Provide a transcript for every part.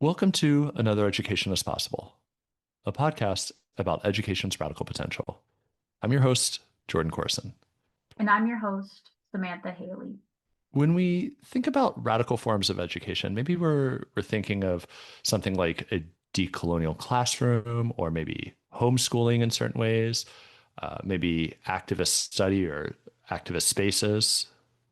Welcome to Another Education is Possible, a podcast about education's radical potential. I'm your host, Jordan Corson. And I'm your host, Samantha Haley. When we think about radical forms of education, maybe we're thinking of something like a decolonial classroom or maybe homeschooling in certain ways, maybe activist study or activist spaces.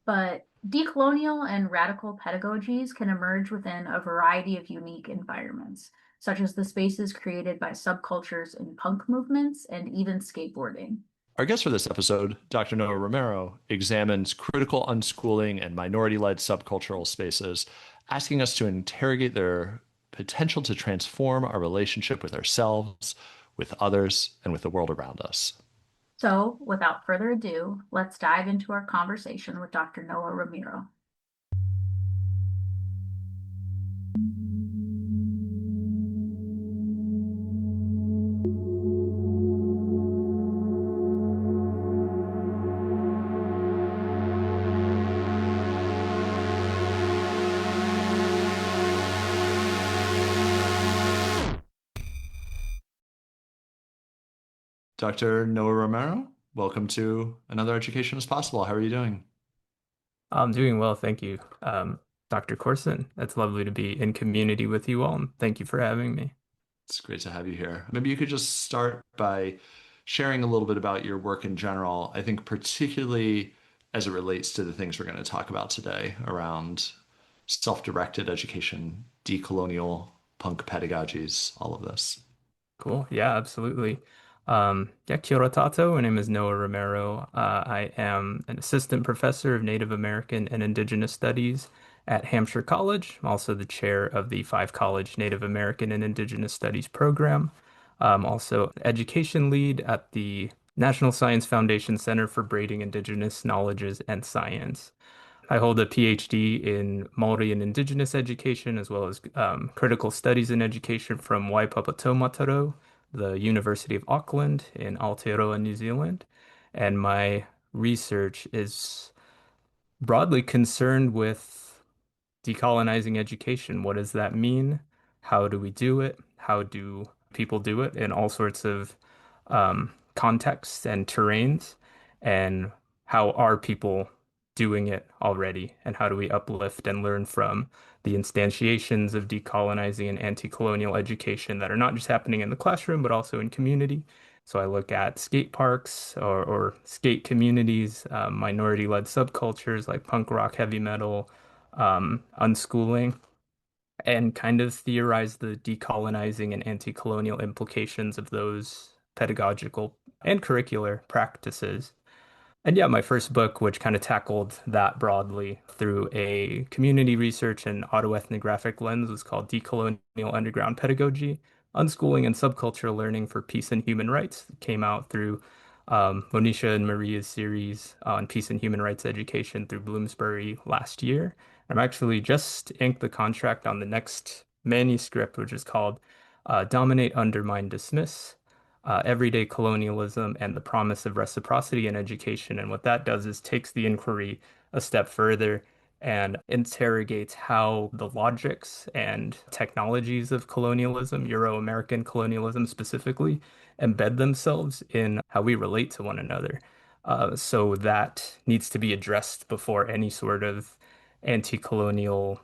But decolonial and radical pedagogies can emerge within a variety of unique environments, such as the spaces created by subcultures in punk movements and even skateboarding. Our guest for this episode, Dr. Noah Romero, examines critical unschooling and minority led subcultural spaces, asking us to interrogate their potential to transform our relationship with ourselves, with others, and with the world around us. So, without further ado, let's dive into our conversation with Dr. Noah Romero. Dr. Noah Romero, welcome to Another Education is Possible. How are you doing? I'm doing well, thank you. Dr. Corson, it's lovely to be in community with you all, and thank you for having me. It's great to have you here. Maybe you could just start by sharing a little bit about your work in general. I think, particularly as it relates to the things we're going to talk about today around self-directed education, decolonial punk pedagogies, all of this. Cool. Yeah, absolutely. Yeah, kia ora tato. My name is Noah Romero. I am an assistant professor of Native American and Indigenous Studies at Hampshire College. I'm also the chair of the Five College Native American and Indigenous Studies program. I'm also education lead at the National Science Foundation Center for Braiding Indigenous Knowledges and Science. I hold a PhD in Maori and Indigenous education, as well as critical studies in education from Waipapa Taumataro, the University of Auckland in Aotearoa, New Zealand. And my research is broadly concerned with decolonizing education. What does that mean? How do we do it? How do people do it in all sorts of contexts and terrains? And how are people doing it already? And how do we uplift and learn from the instantiations of decolonizing and anti-colonial education that are not just happening in the classroom, but also in community? So I look at skate parks or skate communities, minority-led subcultures like punk rock, heavy metal, unschooling, and kind of theorize the decolonizing and anti-colonial implications of those pedagogical and curricular practices. And yeah, my first book, which kind of tackled that broadly through a community research and autoethnographic lens, was called Decolonial Underground Pedagogy, Unschooling and Subcultural Learning for Peace and Human Rights. It came out through Monisha and Maria's series on peace and human rights education through Bloomsbury last year. I'm actually just inked the contract on the next manuscript, which is called Dominate, Undermine, Dismiss, Everyday Colonialism and the Promise of Reciprocity in Education. And what that does is takes the inquiry a step further and interrogates how the logics and technologies of colonialism, Euro-American colonialism specifically, embed themselves in how we relate to one another. So that needs to be addressed before any sort of anti-colonial,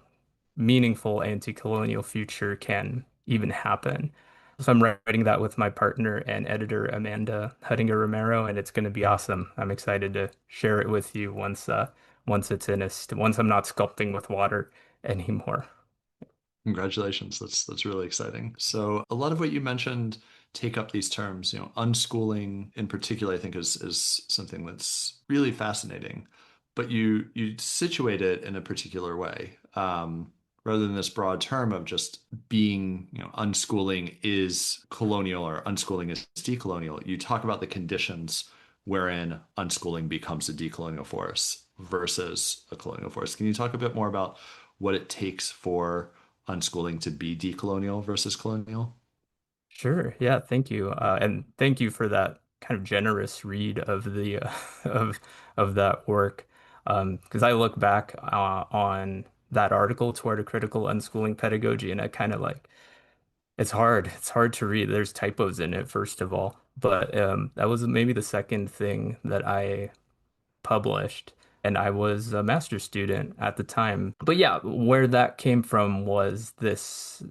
meaningful anti-colonial future can even happen. So I'm writing that with my partner and editor Amanda Huttinger Romero, and it's going to be awesome. I'm excited to share it with you once it's finished, once I'm not sculpting with water anymore. Congratulations. That's really exciting. So a lot of what you mentioned take up these terms, unschooling in particular, I think is something that's really fascinating. But you situate it in a particular way. Rather than this broad term of just being, unschooling is colonial or unschooling is decolonial. You talk about the conditions wherein unschooling becomes a decolonial force versus a colonial force. Can you talk a bit more about what it takes for unschooling to be decolonial versus colonial? Sure. Yeah, thank you. And thank you for that kind of generous read of the of that work. Because I look back on that article toward a critical unschooling pedagogy, and I kind of like it's hard. It's hard to read. There's typos in it, first of all. But that was maybe the second thing that I published, and I was a master's student at the time. But yeah, where that came from was this,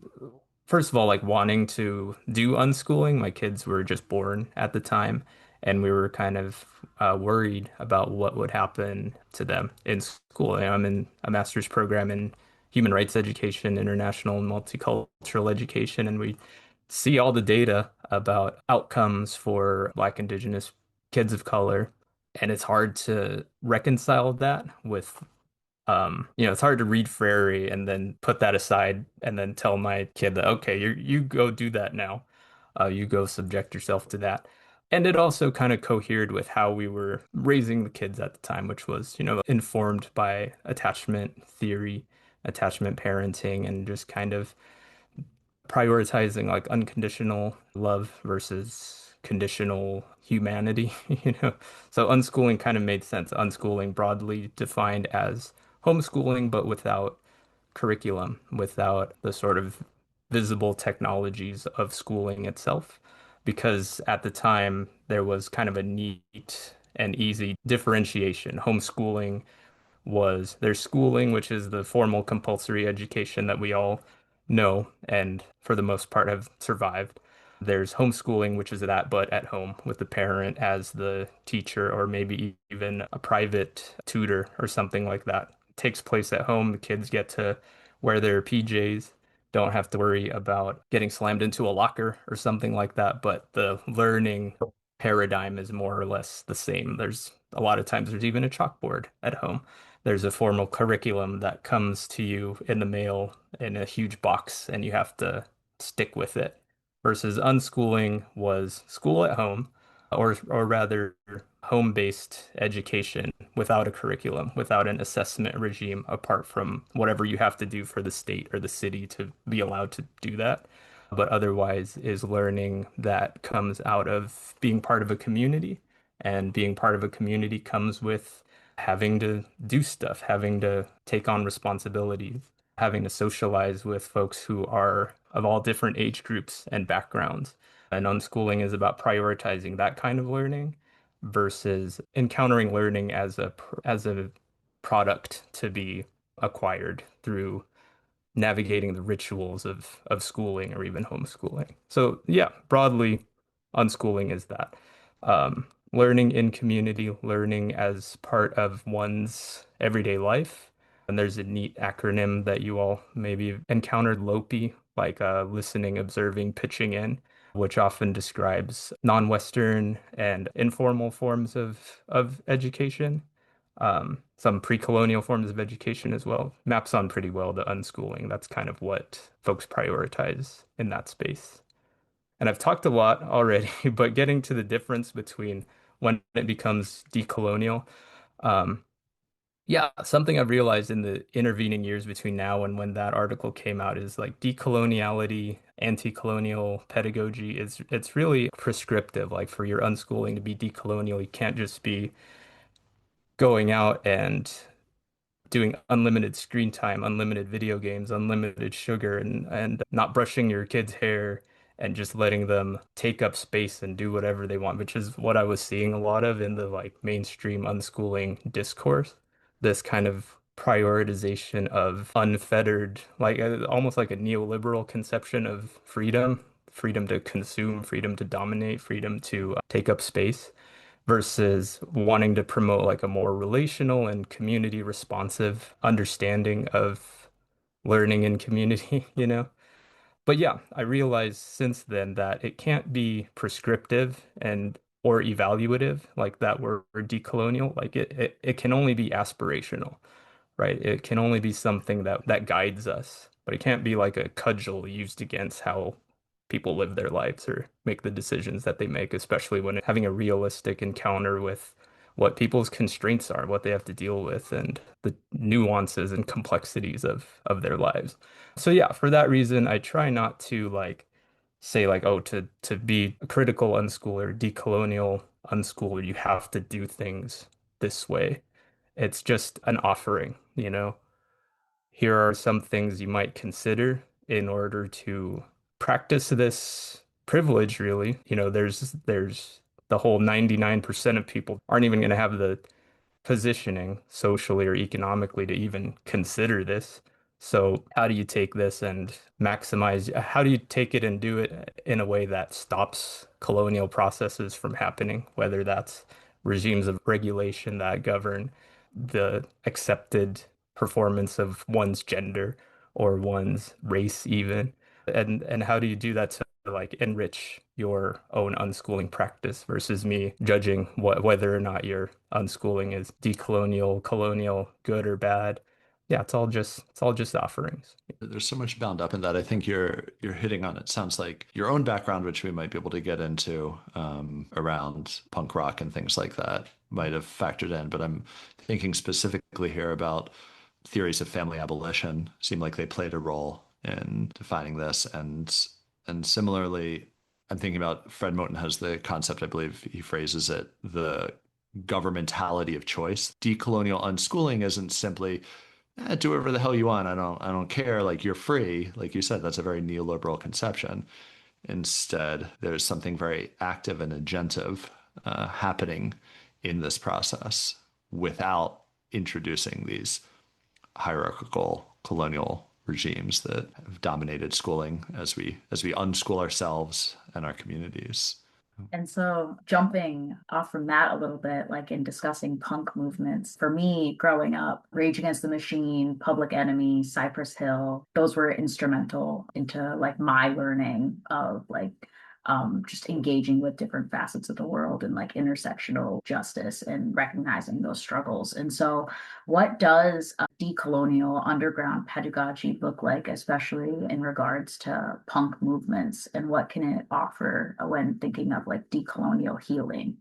first of all, like wanting to do unschooling. My kids were just born at the time, and we were kind of worried about what would happen to them in school. And I'm in a master's program in human rights education, international and multicultural education, and we see all the data about outcomes for Black, Indigenous kids of color. And it's hard to reconcile that with it's hard to read Frary and then put that aside and then tell my kid that, okay, you go do that now. You go subject yourself to that. And it also kind of cohered with how we were raising the kids at the time, which was, informed by attachment theory, attachment parenting, and just kind of prioritizing like unconditional love versus conditional humanity, you know. So unschooling kind of made sense. Unschooling broadly defined as homeschooling, but without curriculum, without the sort of visible technologies of schooling itself. Because at the time, there was kind of a neat and easy differentiation. Homeschooling was there's schooling, which is the formal compulsory education that we all know and for the most part have survived. There's homeschooling, which is that, but at home with the parent as the teacher, or maybe even a private tutor or something like that. It takes place at home. The kids get to wear their PJs, don't have to worry about getting slammed into a locker or something like that. But the learning paradigm is more or less the same. There's a lot of times there's even a chalkboard at home. There's a formal curriculum that comes to you in the mail in a huge box, and you have to stick with it. Versus unschooling was school at home, or rather home-based education without a curriculum, without an assessment regime, apart from whatever you have to do for the state or the city to be allowed to do that. But otherwise is learning that comes out of being part of a community, and being part of a community comes with having to do stuff, having to take on responsibilities, having to socialize with folks who are of all different age groups and backgrounds. And unschooling is about prioritizing that kind of learning versus encountering learning as a product to be acquired through navigating the rituals of schooling or even homeschooling. So yeah, broadly, unschooling is that. Learning in community, learning as part of one's everyday life. And there's a neat acronym that you all maybe encountered, LOPI, like listening, observing, pitching in, which often describes non-Western and informal forms of education, some pre-colonial forms of education as well. Maps on pretty well to unschooling. That's kind of what folks prioritize in that space. And I've talked a lot already, but getting to the difference between when it becomes decolonial, um, yeah, something I've realized in the intervening years between now and when that article came out is like decoloniality, anti-colonial pedagogy is it's really prescriptive. Like for your unschooling to be decolonial, you can't just be going out and doing unlimited screen time, unlimited video games, unlimited sugar, and not brushing your kids' hair and just letting them take up space and do whatever they want, which is what I was seeing a lot of in the like mainstream unschooling discourse. This kind of prioritization of unfettered, like almost like a neoliberal conception of freedom, freedom to consume, freedom to dominate, freedom to take up space versus wanting to promote like a more relational and community responsive understanding of learning in community, you know? But yeah, I realized since then that it can't be prescriptive and or evaluative like that word decolonial. Like it can only be aspirational, right? It can only be something that guides us, but it can't be like a cudgel used against how people live their lives or make the decisions that they make, especially when having a realistic encounter with what people's constraints are, what they have to deal with, and the nuances and complexities of their lives. So yeah, for that reason, I try not to like say like, oh, to be a critical unschooler, decolonial unschooler, you have to do things this way. It's just an offering, you know? here are some things you might consider in order to practice this privilege, really. There's the whole 99% of people aren't even going to have the positioning socially or economically to even consider this. So how do you take this and maximize, how do you take it and do it in a way that stops colonial processes from happening, whether that's regimes of regulation that govern the accepted performance of one's gender or one's race even? And how do you do that to like enrich your own unschooling practice versus me judging whether or not your unschooling is decolonial, colonial, good or bad? Yeah, it's all just offerings. There's so much bound up in that. I think you're hitting on it. Sounds like your own background, which we might be able to get into around punk rock and things like that, might have factored in. But I'm thinking specifically here about theories of family abolition. Seem like they played a role in defining this, and similarly, I'm thinking about Fred Moten has the concept. I believe he phrases it the governmentality of choice. Decolonial unschooling isn't simply do whatever the hell you want. I don't care. Like you're free. Like you said, that's a very neoliberal conception. Instead, there's something very active and agentive happening in this process without introducing these hierarchical colonial regimes that have dominated schooling as we unschool ourselves and our communities. And so, jumping off from that a little bit, like in discussing punk movements, for me, growing up, Rage Against the Machine, Public Enemy, Cypress Hill, those were instrumental into like my learning of like just engaging with different facets of the world and like intersectional justice and recognizing those struggles. And so, what does decolonial underground pedagogy look like, especially in regards to punk movements, and what can it offer when thinking of like decolonial healing?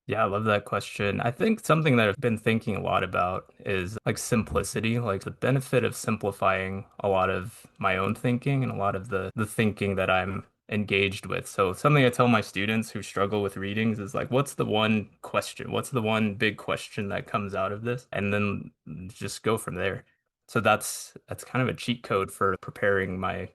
Yeah, I love that question. I think something that I've been thinking a lot about is like simplicity, like the benefit of simplifying a lot of my own thinking and a lot of the thinking that I'm engaged with. So something I tell my students who struggle with readings is like, what's the one question? What's the one big question that comes out of this? And then just go from there. So that's kind of a cheat code for preparing my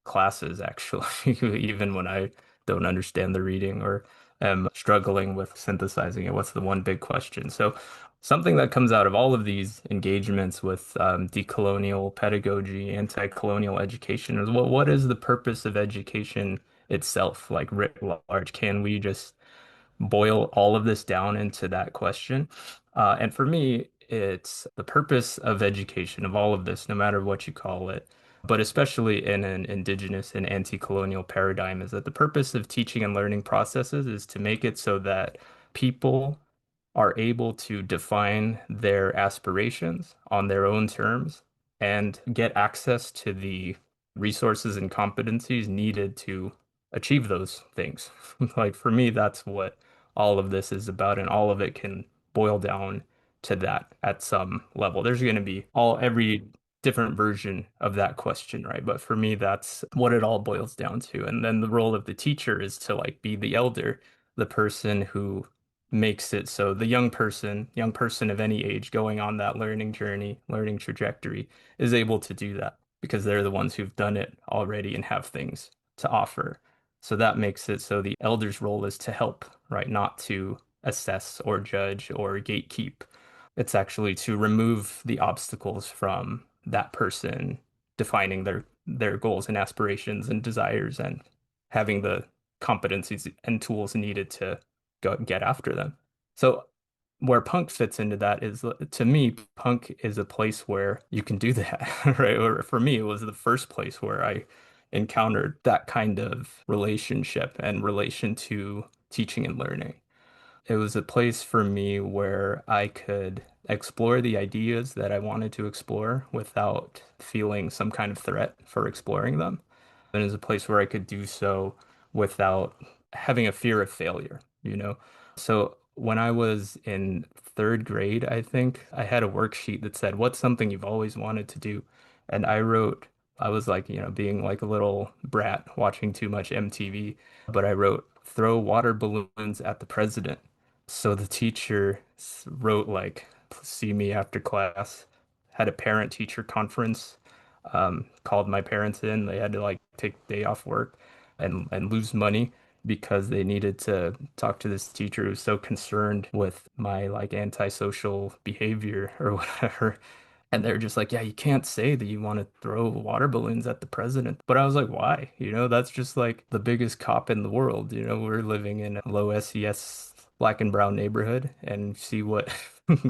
classes, actually, even when I don't understand the reading or am struggling with synthesizing it. What's the one big question? So, something that comes out of all of these engagements with decolonial pedagogy, anti-colonial education is what is the purpose of education itself, like writ large? Can we just boil all of this down into that question? And for me, it's the purpose of education, of all of this, no matter what you call it, but especially in an indigenous and anti-colonial paradigm, is that the purpose of teaching and learning processes is to make it so that people are able to define their aspirations on their own terms and get access to the resources and competencies needed to achieve those things. Like for me, that's what all of this is about, and all of it can boil down to that at some level. There's going to be every different version of that question, right? But for me, that's what it all boils down to. And then the role of the teacher is to like be the elder, the person who makes it so the young person of any age going on that learning journey, learning trajectory is able to do that because they're the ones who've done it already and have things to offer. So that makes it so the elder's role is to help, right? Not to assess or judge or gatekeep. It's actually to remove the obstacles from that person defining their goals and aspirations and desires and having the competencies and tools needed to go get after them. So where punk fits into that is, to me, punk is a place where you can do that, right? Or for me, it was the first place where I encountered that kind of relationship and relation to teaching and learning. It was a place for me where I could explore the ideas that I wanted to explore without feeling some kind of threat for exploring them. And it was a place where I could do so without having a fear of failure. So when I was in third grade, I think I had a worksheet that said, what's something you've always wanted to do? And I was like, being like a little brat watching too much MTV, but I wrote, throw water balloons at the president. So the teacher wrote like, see me after class, had a parent teacher conference, called my parents in. They had to like take a day off work and lose money because they needed to talk to this teacher who was so concerned with my like antisocial behavior or whatever. And they're just like, yeah, you can't say that you want to throw water balloons at the president. But I was like, why? That's just like the biggest cop in the world. We're living in a low SES black and brown neighborhood and see what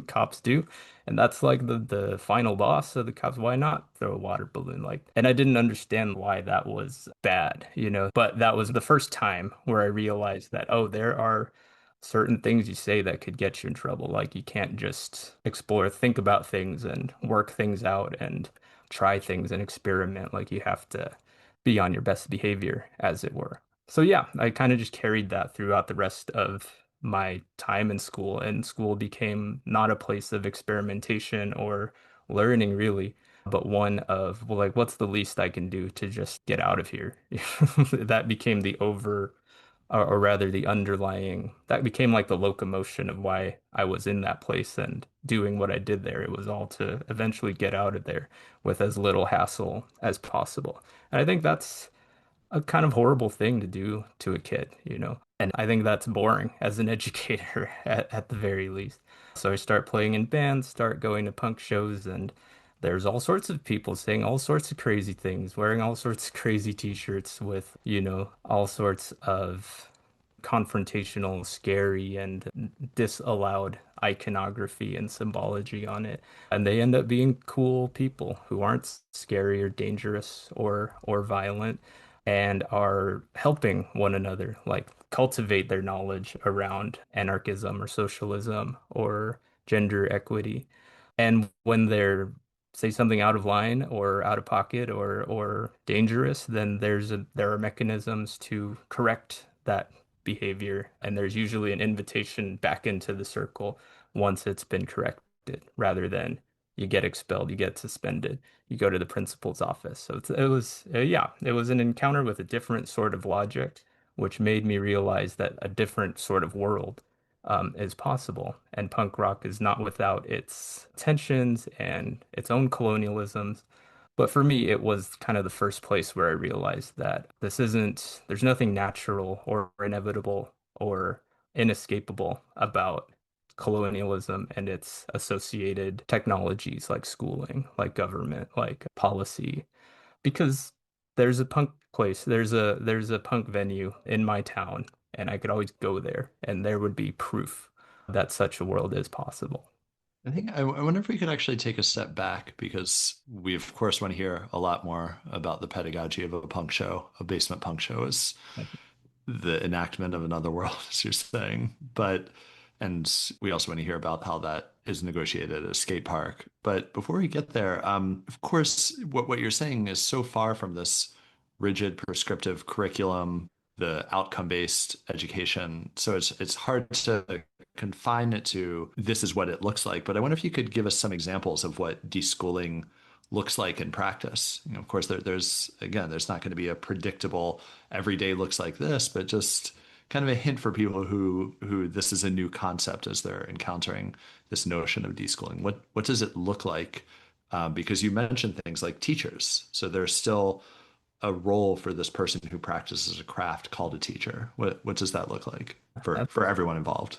cops do. And that's like the final boss of the cops. Why not throw a water balloon? And I didn't understand why that was bad. But that was the first time where I realized that, oh, there are certain things you say that could get you in trouble. Like you can't just explore, think about things and work things out and try things and experiment. Like you have to be on your best behavior, as it were. So yeah, I kind of just carried that throughout the rest of my time in school, and school became not a place of experimentation or learning really, but one of, well, like, what's the least I can do to just get out of here? That became the over or rather the underlying, that became like the locomotion of why I was in that place and doing what I did there. It was all to eventually get out of there with as little hassle as possible. And I think that's a kind of horrible thing to do to a kid. And I think that's boring as an educator at the very least. So I start playing in bands, start going to punk shows, and there's all sorts of people saying all sorts of crazy things, wearing all sorts of crazy t-shirts with all sorts of confrontational, scary, and disallowed iconography and symbology on it. And they end up being cool people who aren't scary or dangerous or violent and are helping one another, like cultivate their knowledge around anarchism or socialism or gender equity. And when they're say something out of line or out of pocket or dangerous, then there are mechanisms to correct that behavior, and there's usually an invitation back into the circle once it's been corrected, rather than you get expelled, you get suspended, you go to the principal's office. So it was an encounter with a different sort of logic, which made me realize that a different sort of world is possible. And punk rock is not without its tensions and its own colonialisms. But for me, it was kind of the first place where I realized that there's nothing natural or inevitable or inescapable about colonialism and its associated technologies like schooling, like government, like policy, because there's a punk place, there's a punk venue in my town, and I could always go there, and there would be proof that such a world is possible. I wonder if we could actually take a step back because we, of course, want to hear a lot more about the pedagogy of a punk show. A basement punk show is the enactment of another world, as you're saying. And we also want to hear about how that is negotiated at a skate park. But before we get there, of course, what you're saying is so far from this rigid prescriptive curriculum, the outcome-based education. So it's hard to confine it to this is what it looks like. But I wonder if you could give us some examples of what deschooling looks like in practice. Of course, there's not going to be a predictable every day looks like this, but just kind of a hint for people who this is a new concept as they're encountering this notion of deschooling. What does it look like? Because you mentioned things like teachers, so there's still a role for this person who practices a craft called a teacher. What does that look like for everyone involved?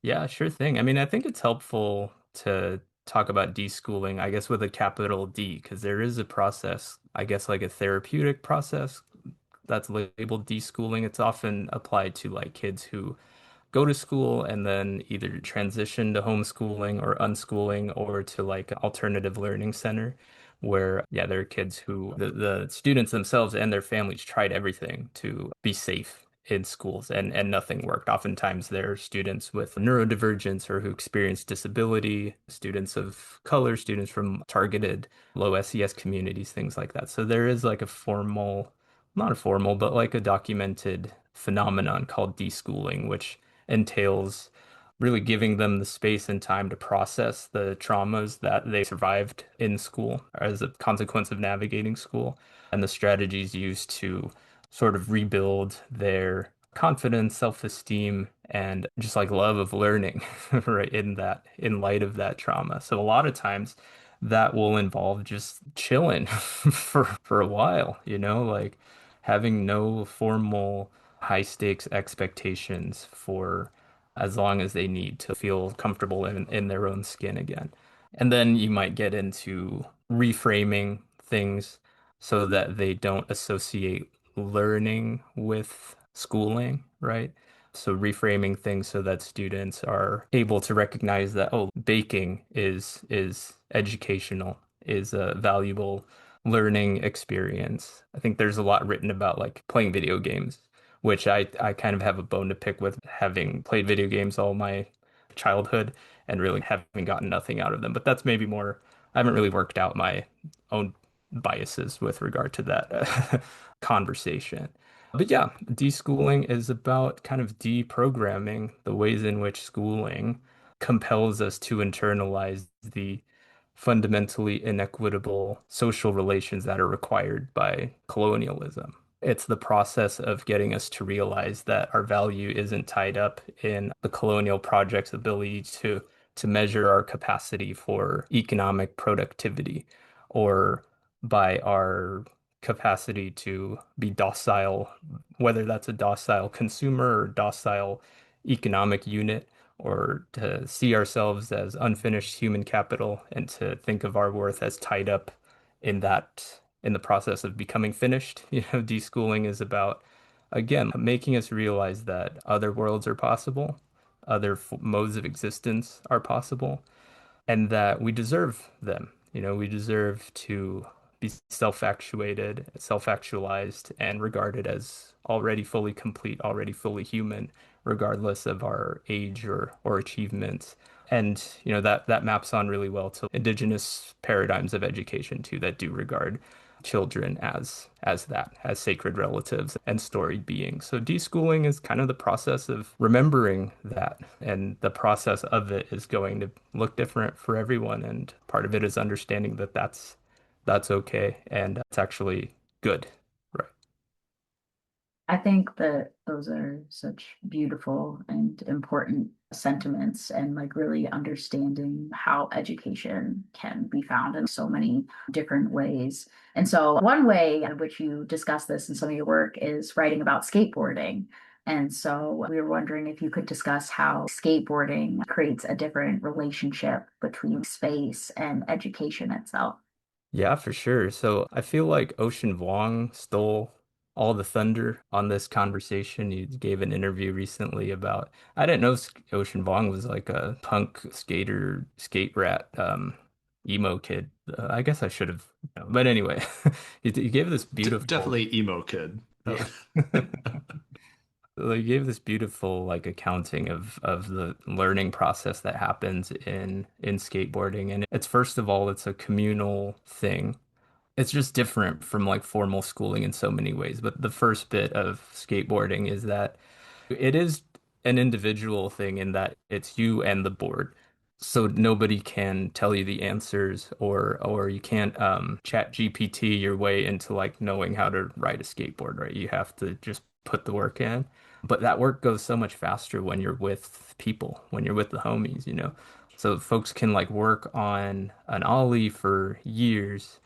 Yeah, sure thing. I mean, I think it's helpful to talk about deschooling, I guess, with a capital D, because there is a process, I guess, like a therapeutic process that's labeled deschooling. It's often applied to like kids who go to school and then either transition to homeschooling or unschooling or to like an alternative learning center where, yeah, there are kids who the students themselves and their families tried everything to be safe in schools and nothing worked. Oftentimes there are students with neurodivergence or who experience disability, students of color, students from targeted low SES communities, things like that. So there is like a formal, not a formal, but like a documented phenomenon called deschooling, which entails really giving them the space and time to process the traumas that they survived in school as a consequence of navigating school and the strategies used to sort of rebuild their confidence, self-esteem, and just like love of learning, right, in light of that trauma. So a lot of times that will involve just chilling for a while, like having no formal high stakes expectations for as long as they need to feel comfortable in their own skin again. And then you might get into reframing things so that they don't associate learning with schooling, right? So reframing things so that students are able to recognize that, oh, baking is educational, is a valuable learning experience. I think there's a lot written about like playing video games, which I kind of have a bone to pick with having played video games all my childhood and really having gotten nothing out of them. But that's maybe more, I haven't really worked out my own biases with regard to that conversation. But yeah, deschooling is about kind of deprogramming the ways in which schooling compels us to internalize the fundamentally inequitable social relations that are required by colonialism. It's the process of getting us to realize that our value isn't tied up in the colonial project's ability to measure our capacity for economic productivity or by our capacity to be docile, whether that's a docile consumer or docile economic unit, or to see ourselves as unfinished human capital and to think of our worth as tied up in the process of becoming finished. Deschooling is about, again, making us realize that other worlds are possible, other modes of existence are possible, and that we deserve them. We deserve to be self-actuated, self-actualized, and regarded as already fully complete, already fully human, regardless of our age or achievements. And that maps on really well to indigenous paradigms of education too, that do regard children as sacred relatives and storied beings. So deschooling is kind of the process of remembering that, and the process of it is going to look different for everyone. And part of it is understanding that that's okay and it's actually good, right? I think that those are such beautiful and important sentiments, and like really understanding how education can be found in so many different ways. And so, one way in which you discuss this in some of your work is writing about skateboarding. And so, we were wondering if you could discuss how skateboarding creates a different relationship between space and education itself. Yeah, for sure. So I feel like Ocean Vuong stole all the thunder on this conversation. You gave an interview recently about, I didn't know Ocean Vuong was like a punk skater, skate rat, emo kid. I guess I should have, but anyway, you gave this beautiful, Definitely emo kid. yeah. They gave this beautiful like accounting of the learning process that happens in skateboarding. And it's first of all, it's a communal thing. It's just different from like formal schooling in so many ways. But the first bit of skateboarding is that it is an individual thing in that it's you and the board. So nobody can tell you the answers, or you can't chat GPT your way into like knowing how to ride a skateboard, right? You have to just put the work in. But that work goes so much faster when you're with people, when you're with the homies. So folks can like work on an ollie for years,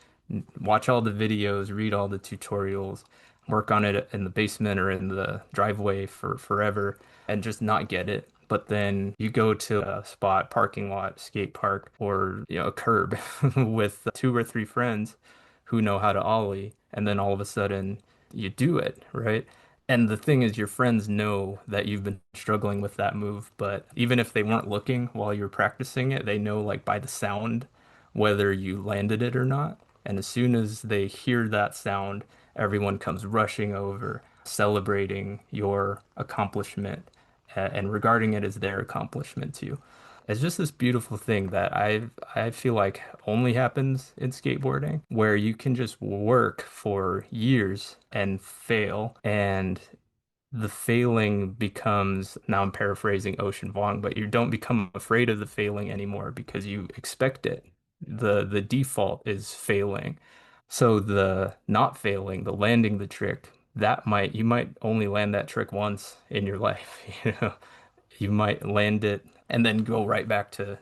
watch all the videos, read all the tutorials, work on it in the basement or in the driveway for forever and just not get it. But then you go to a spot, parking lot, skate park, or a curb with two or three friends who know how to ollie, and then all of a sudden you do it, right? And the thing is, your friends know that you've been struggling with that move, but even if they weren't looking while you were practicing it, they know like by the sound whether you landed it or not. And as soon as they hear that sound, everyone comes rushing over, celebrating your accomplishment and regarding it as their accomplishment too. It's just this beautiful thing that I feel like only happens in skateboarding, where you can just work for years and fail, and the failing becomes, now I'm paraphrasing Ocean Vuong, but you don't become afraid of the failing anymore because you expect it. The default is failing. So the not failing, the landing the trick, you might only land that trick once in your life, you know. You might land it and then go right back to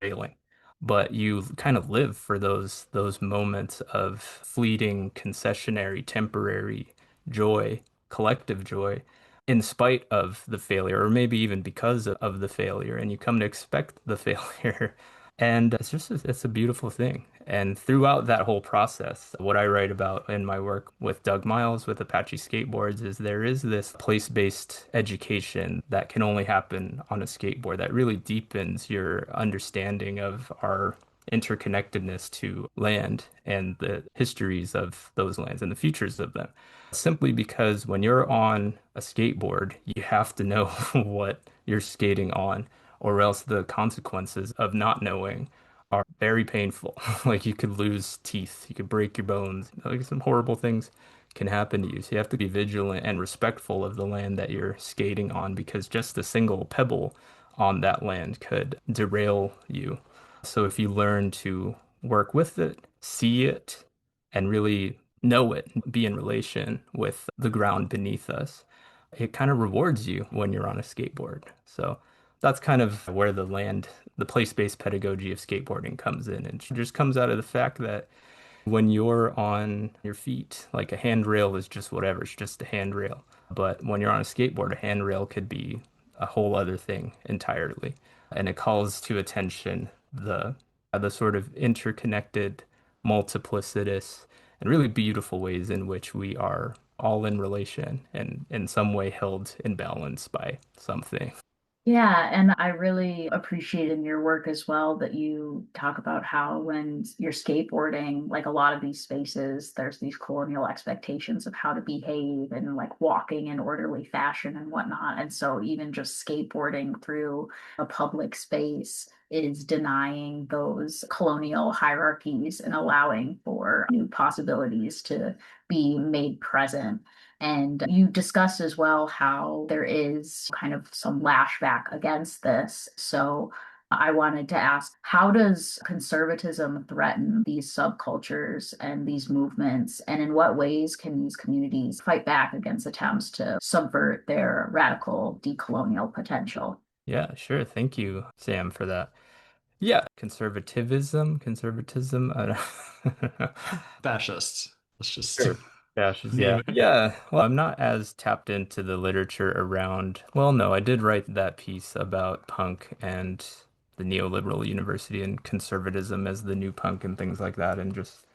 failing. but you kind of live for those moments of fleeting, concessionary, temporary joy, collective joy, in spite of the failure, or maybe even because of the failure, and you come to expect the failure. And it's a beautiful thing. And throughout that whole process, what I write about in my work with Doug Miles with Apache Skateboards is there is this place-based education that can only happen on a skateboard that really deepens your understanding of our interconnectedness to land and the histories of those lands and the futures of them. Simply because when you're on a skateboard, you have to know what you're skating on, or else the consequences of not knowing are very painful. Like you could lose teeth, you could break your bones, like some horrible things can happen to you. So you have to be vigilant and respectful of the land that you're skating on because just a single pebble on that land could derail you. So if you learn to work with it, see it, and really know it, be in relation with the ground beneath us, it kind of rewards you when you're on a skateboard. So that's kind of where the place-based pedagogy of skateboarding comes in. And it just comes out of the fact that when you're on your feet, like a handrail is just whatever, it's just a handrail. But when you're on a skateboard, a handrail could be a whole other thing entirely. And it calls to attention the sort of interconnected, multiplicitous, and really beautiful ways in which we are all in relation and in some way held in balance by something. Yeah, and I really appreciate in your work as well that you talk about how when you're skateboarding, like a lot of these spaces, there's these colonial expectations of how to behave and like walking in orderly fashion and whatnot. And so even just skateboarding through a public space is denying those colonial hierarchies and allowing for new possibilities to be made present. And you discussed as well how there is kind of some lashback against this. So I wanted to ask, how does conservatism threaten these subcultures and these movements? And in what ways can these communities fight back against attempts to subvert their radical decolonial potential? Yeah, sure. Thank you, Sam, for that. Yeah, conservatism. Fascists. Let's just Sure. Dashes, name yeah. it. Yeah. Well, I'm not as tapped into the literature around. Well, no, I did write that piece about punk and the neoliberal university and conservatism as the new punk and things like that, and just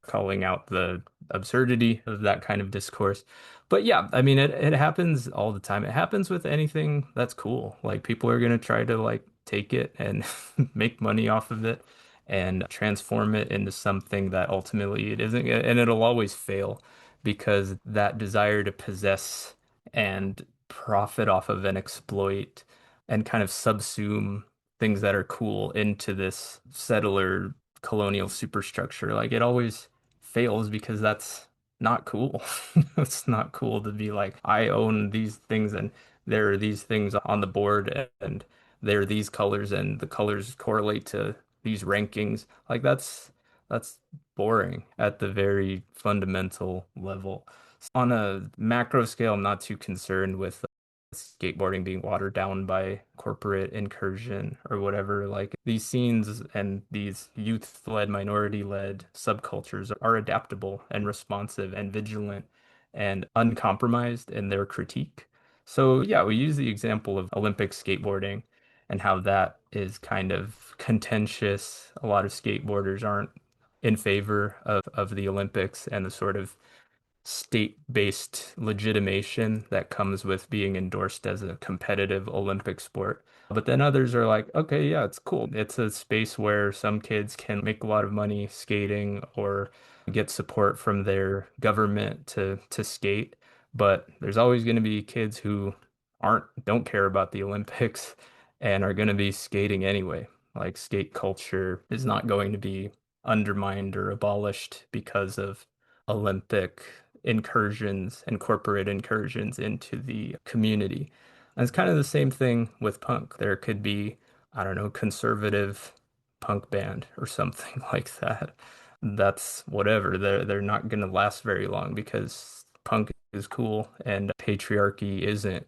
calling out the absurdity of that kind of discourse. But yeah, I mean, it happens all the time. It happens with anything that's cool. Like people are gonna try to like take it and make money off of it and transform it into something that ultimately it isn't, and it'll always fail because that desire to possess and profit off of and exploit and kind of subsume things that are cool into this settler colonial superstructure. Like it always fails because that's not cool. It's not cool to be like, I own these things and there are these things on the board and there are these colors and the colors correlate to these rankings. Like that's boring at the very fundamental level. On a macro scale, I'm not too concerned with skateboarding being watered down by corporate incursion or whatever. Like these scenes and these youth-led, minority-led subcultures are adaptable and responsive and vigilant and uncompromised in their critique. So yeah, we use the example of Olympic skateboarding and how that is kind of contentious. A lot of skateboarders aren't in favor of the Olympics and the sort of state-based legitimation that comes with being endorsed as a competitive Olympic sport. But then others are like, okay, yeah, it's cool. It's a space where some kids can make a lot of money skating or get support from their government to skate. But there's always going to be kids who don't care about the Olympics and are going to be skating anyway. Like skate culture is not going to be undermined or abolished because of Olympic incursions and corporate incursions into the community. And it's kind of the same thing with punk. There could be, I don't know, conservative punk band or something like that. That's whatever. They're not going to last very long because punk is cool and patriarchy isn't.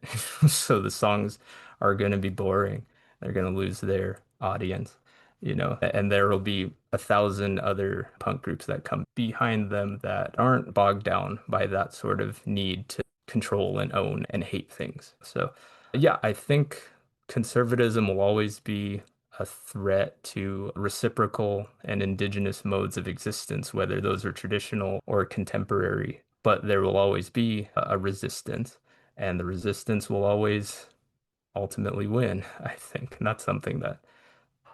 So the songs are going to be boring. They're going to lose their audience. and there will be 1,000 other punk groups that come behind them that aren't bogged down by that sort of need to control and own and hate things. So, yeah, I think conservatism will always be a threat to reciprocal and indigenous modes of existence, whether those are traditional or contemporary. But there will always be a resistance, and the resistance will always ultimately win, I think. And that's something that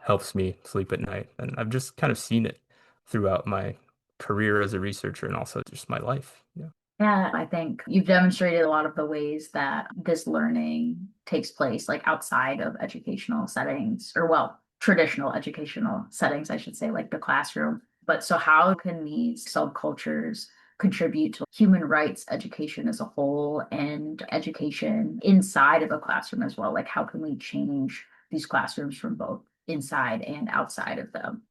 helps me sleep at night. And I've just kind of seen it throughout my career as a researcher and also just my life. Yeah. Yeah, I think you've demonstrated a lot of the ways that this learning takes place, like outside of educational settings, or well, traditional educational settings, I should say, like the classroom. But so how can these subcultures contribute to human rights education as a whole and education inside of a classroom as well? Like how can we change these classrooms from both inside and outside of them?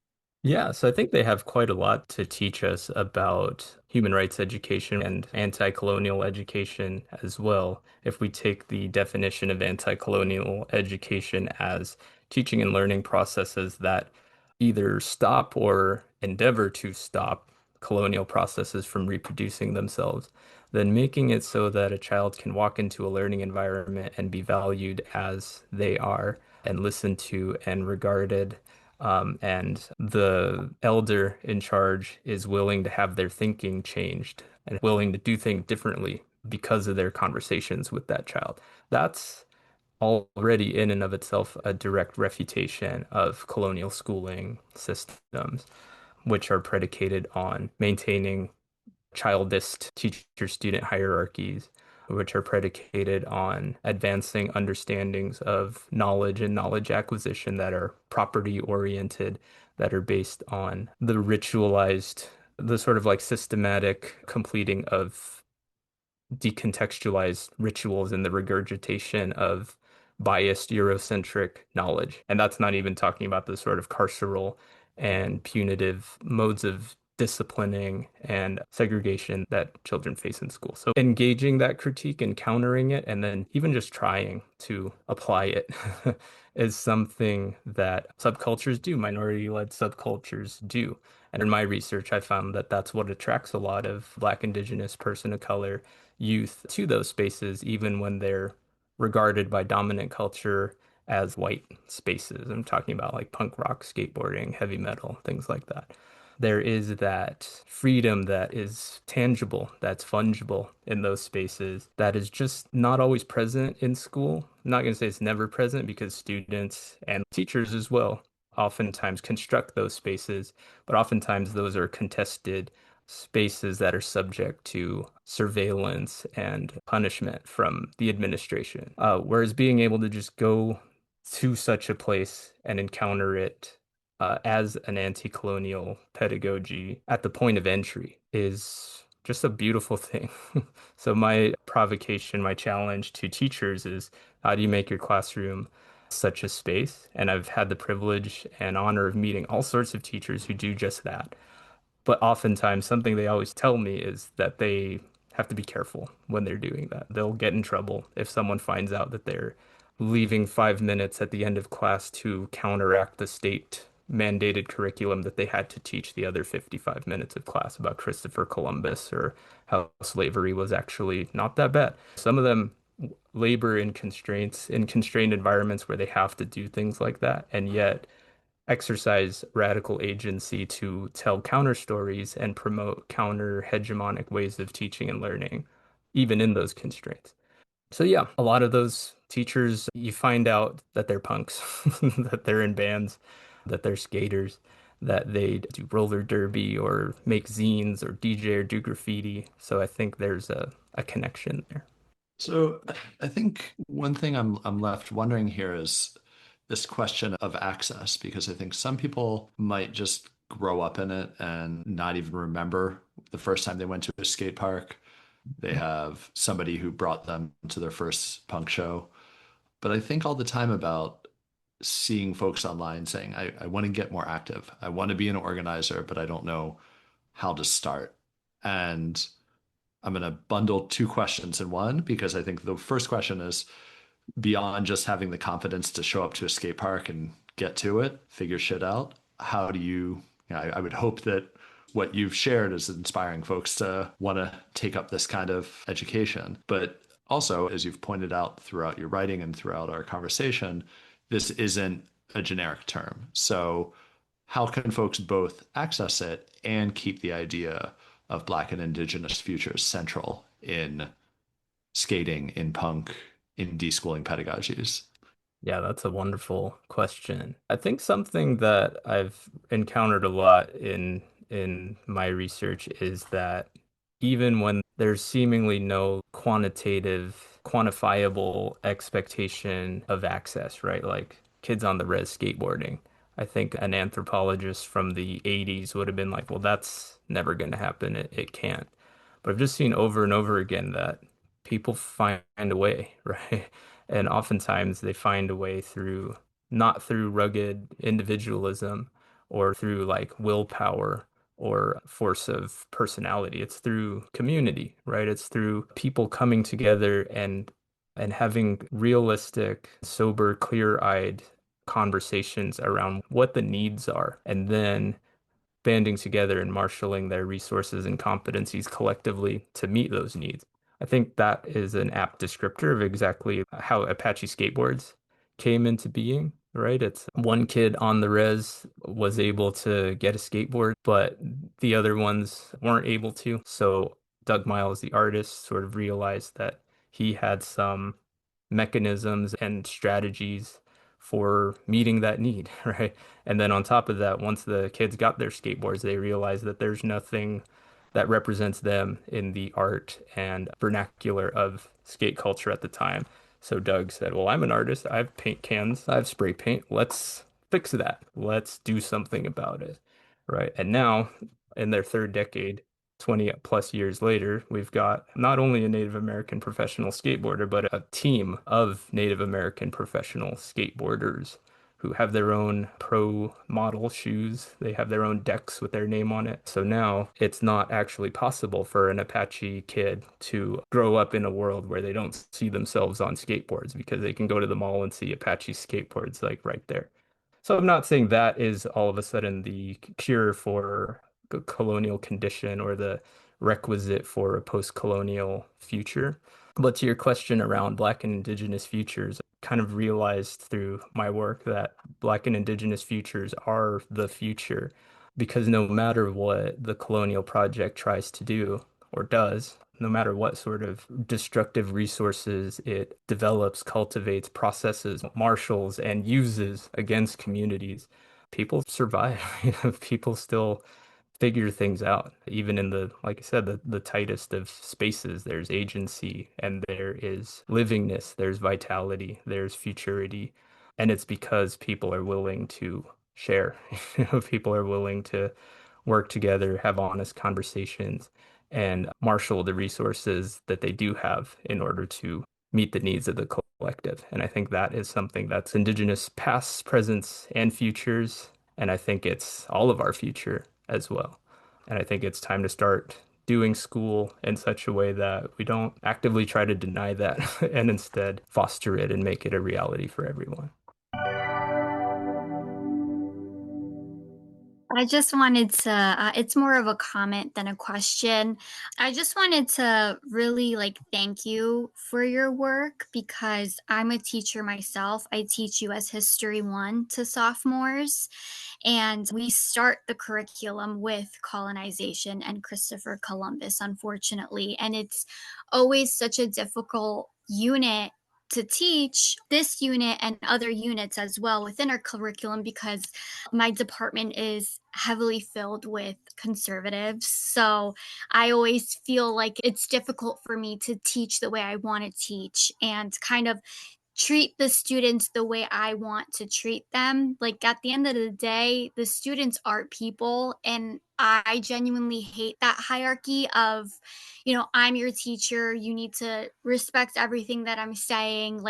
Yeah, so I think they have quite a lot to teach us about human rights education and anti-colonial education as well. If we take the definition of anti-colonial education as teaching and learning processes that either stop or endeavor to stop colonial processes from reproducing themselves, then making it so that a child can walk into a learning environment and be valued as they are and listened to and regarded and the elder in charge is willing to have their thinking changed and willing to do things differently because of their conversations with that child. That's already in and of itself a direct refutation of colonial schooling systems, which are predicated on maintaining childist teacher-student hierarchies, which are predicated on advancing understandings of knowledge and knowledge acquisition that are property oriented, that are based on the ritualized, the sort of like systematic completing of decontextualized rituals and the regurgitation of biased Eurocentric knowledge. And that's not even talking about the sort of carceral and punitive modes of disciplining and segregation that children face in school. So engaging that critique and countering it, and then even just trying to apply it is something that subcultures do, minority-led subcultures do. And in my research, I found that that's what attracts a lot of Black, Indigenous, person of color youth to those spaces, even when they're regarded by dominant culture as white spaces. I'm talking about like punk rock, skateboarding, heavy metal, things like that. There is that freedom that is tangible, that's fungible in those spaces, that is just not always present in school. I'm not going to say it's never present because students and teachers as well oftentimes construct those spaces, but oftentimes those are contested spaces that are subject to surveillance and punishment from the administration. Whereas being able to just go to such a place and encounter it as an anti-colonial pedagogy at the point of entry is just a beautiful thing. So my provocation, my challenge to teachers is how do you make your classroom such a space? And I've had the privilege and honor of meeting all sorts of teachers who do just that. But oftentimes, something they always tell me is that they have to be careful when they're doing that. They'll get in trouble if someone finds out that they're leaving 5 minutes at the end of class to counteract the state mandated curriculum that they had to teach the other 55 minutes of class about Christopher Columbus or how slavery was actually not that bad. Some of them labor in constraints, in constrained environments where they have to do things like that, and yet exercise radical agency to tell counter stories and promote counter hegemonic ways of teaching and learning, even in those constraints. So yeah, a lot of those teachers, you find out that they're punks, that they're in bands, that they're skaters, that they do roller derby or make zines or DJ or do graffiti. So I think there's a connection there. So I think one thing I'm left wondering here is this question of access, because I think some people might just grow up in it and not even remember the first time they went to a skate park. They have somebody who brought them to their first punk show. But I think all the time about seeing folks online saying, I want to get more active. I want to be an organizer, but I don't know how to start. And I'm going to bundle two questions in one because I think the first question is beyond just having the confidence to show up to a skate park and get to it, figure shit out. How do I would hope that what you've shared is inspiring folks to want to take up this kind of education. But also, as you've pointed out throughout your writing and throughout our conversation, this isn't a generic term. So, how can folks both access it and keep the idea of Black and Indigenous futures central in skating, in punk, in deschooling pedagogies? Yeah, that's a wonderful question. I think something that I've encountered a lot in my research is that even when there's seemingly no quantitative, quantifiable expectation of access, right? Like kids on the res skateboarding. I think an anthropologist from the 80s would have been like, well, that's never going to happen. It can't. But I've just seen over and over again that people find a way, right? And oftentimes they find a way through not through rugged individualism or through like willpower or force of personality. It's through community, right? It's through people coming together and having realistic, sober, clear-eyed conversations around what the needs are, and then banding together and marshaling their resources and competencies collectively to meet those needs. I think that is an apt descriptor of exactly how Apache skateboards came into being, right? It's one kid on the res was able to get a skateboard, but the other ones weren't able to. So Doug Miles, the artist, sort of realized that he had some mechanisms and strategies for meeting that need, right? And then on top of that, once the kids got their skateboards, they realized that there's nothing that represents them in the art and vernacular of skate culture at the time. So Doug said, well, I'm an artist. I have paint cans. I have spray paint. Let's fix that. Let's do something about it. Right. And now in their third decade, 20 plus years later, we've got not only a Native American professional skateboarder, but a team of Native American professional skateboarders who have their own pro model shoes. They have their own decks with their name on it. So now it's not actually possible for an Apache kid to grow up in a world where they don't see themselves on skateboards because they can go to the mall and see Apache skateboards like right there. So I'm not saying that is all of a sudden the cure for the colonial condition or the requisite for a post-colonial future. But to your question around Black and Indigenous futures, I kind of realized through my work that Black and Indigenous futures are the future because no matter what the colonial project tries to do or does, no matter what sort of destructive resources it develops, cultivates, processes, marshals, and uses against communities, people survive. People still figure things out. Even in the, like I said, the tightest of spaces, there's agency and there is livingness, there's vitality, there's futurity. And it's because people are willing to share. People are willing to work together, have honest conversations, and marshal the resources that they do have in order to meet the needs of the collective. And I think that is something that's Indigenous past, presents, and futures. And I think it's all of our future as well. And I think it's time to start doing school in such a way that we don't actively try to deny that and instead foster it and make it a reality for everyone. I just wanted to, it's more of a comment than a question. I just wanted to really thank you for your work because I'm a teacher myself. I teach US History 1 to sophomores, and we start the curriculum with colonization and Christopher Columbus, unfortunately. And it's always such a difficult unit to teach, this unit and other units as well within our curriculum, because my department is heavily filled with conservatives. So I always feel like it's difficult for me to teach the way I want to teach and kind of treat the students the way I want to treat them. Like at the end of the day, the students are people, and I genuinely hate that hierarchy of, I'm your teacher, you need to respect everything that I'm saying.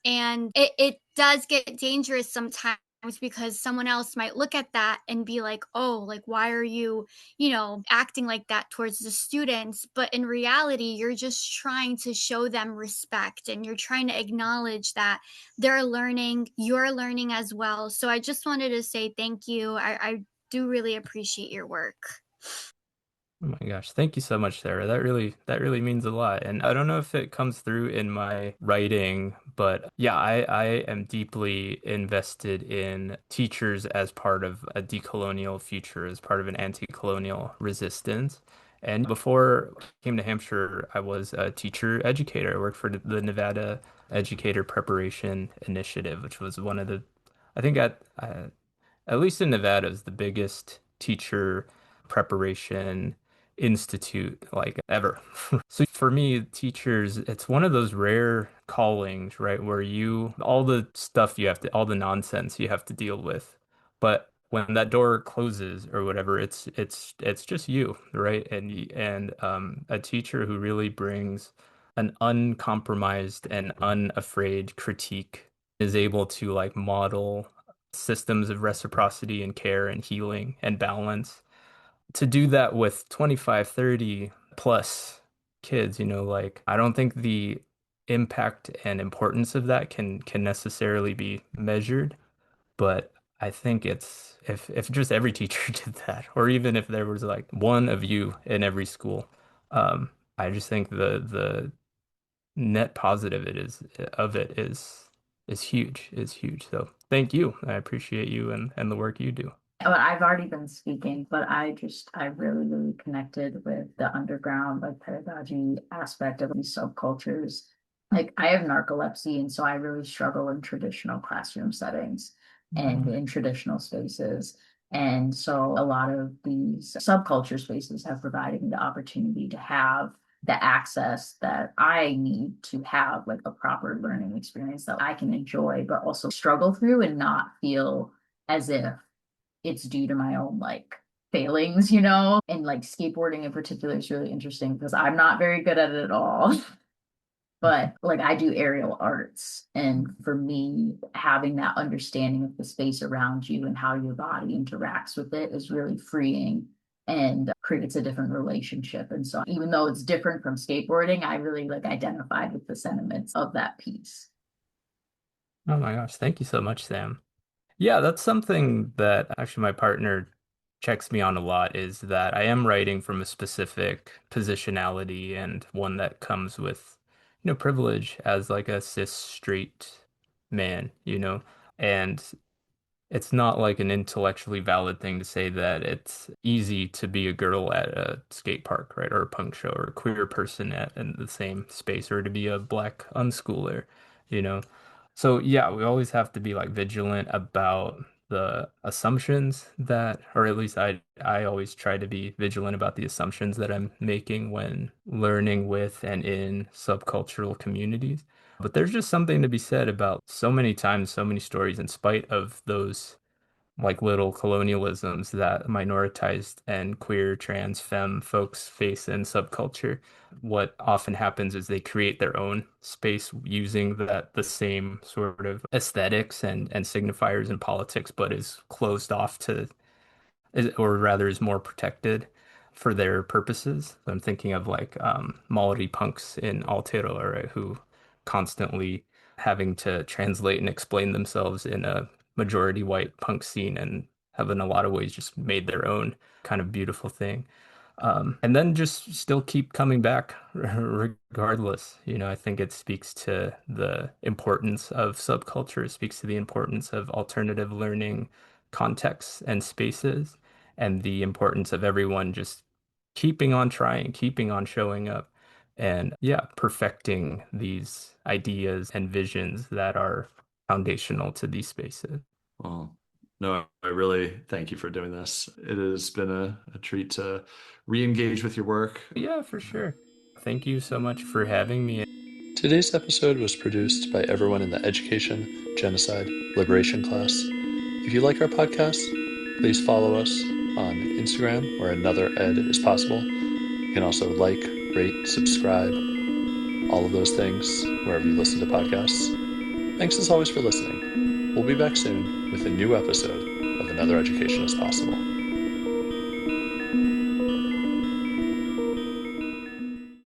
And it does get dangerous sometimes because someone else might look at that and be like, oh, like, why are you, acting like that towards the students? But in reality, you're just trying to show them respect and you're trying to acknowledge that they're learning, you're learning as well. So I just wanted to say thank you. I do really appreciate your work. Oh my gosh, thank you so much, Sarah. That really means a lot. And I don't know if it comes through in my writing, but yeah, I am deeply invested in teachers as part of a decolonial future, as part of an anti-colonial resistance. And before I came to Hampshire, I was a teacher educator. I worked for the Nevada Educator Preparation Initiative, which was one of the, I think at least in Nevada, is the biggest teacher preparation institute like ever. So for me, teachers, it's one of those rare callings, right, where all the stuff all the nonsense you have to deal with. But when that door closes or whatever, it's just you, right? And a teacher who really brings an uncompromised and unafraid critique is able to like model systems of reciprocity and care and healing and balance. To do that with 25, 30 plus kids, like I don't think the impact and importance of that can necessarily be measured, but I think it's if just every teacher did that, or even if there was like one of you in every school, um, I just think the net positive it is of it is huge. So thank you. I appreciate you and the work you do. But I've already been speaking, but I really, really connected with the underground, like pedagogy aspect of these subcultures. Like I have narcolepsy, and so I really struggle in traditional classroom settings and in traditional spaces. And so a lot of these subculture spaces have provided me the opportunity to have the access that I need to have like a proper learning experience that I can enjoy, but also struggle through and not feel as if it's due to my own like failings, And like skateboarding in particular is really interesting because I'm not very good at it at all. But like I do aerial arts. And for me, having that understanding of the space around you and how your body interacts with it is really freeing and creates a different relationship. And so even though it's different from skateboarding, I really like identified with the sentiments of that piece. Oh my gosh, thank you so much, Sam. Yeah, that's something that actually my partner checks me on a lot is that I am writing from a specific positionality and one that comes with, privilege as like a cis straight man, and it's not like an intellectually valid thing to say that it's easy to be a girl at a skate park, right? Or a punk show or a queer person in the same space or to be a black unschooler, you know? So yeah, we always have to be like vigilant about the assumptions that, or at least I always try to be vigilant about the assumptions that I'm making when learning with and in subcultural communities. But there's just something to be said about so many times, so many stories, in spite of those like little colonialisms that minoritized and queer, trans, femme folks face in subculture. What often happens is they create their own space using the same sort of aesthetics and signifiers in politics, but is closed off to or rather is more protected for their purposes. I'm thinking of like Maori punks in Aotearoa, right, who constantly having to translate and explain themselves in a majority white punk scene and have in a lot of ways just made their own kind of beautiful thing. And then just still keep coming back regardless. I think it speaks to the importance of subculture. It speaks to the importance of alternative learning contexts and spaces, and the importance of everyone just keeping on trying, keeping on showing up, and yeah, perfecting these ideas and visions that are foundational to these spaces. Well, no, I really thank you for doing this. It has been a treat to re-engage with your work. Yeah, for sure. Thank you so much for having me. Today's episode was produced by everyone in the Education, Genocide, Liberation class. If you like our podcast, please follow us on Instagram, where another ed is possible. You can also like, rate, subscribe, all of those things wherever you listen to podcasts. Thanks as always for listening. We'll be back soon with a new episode of Another Education is Possible.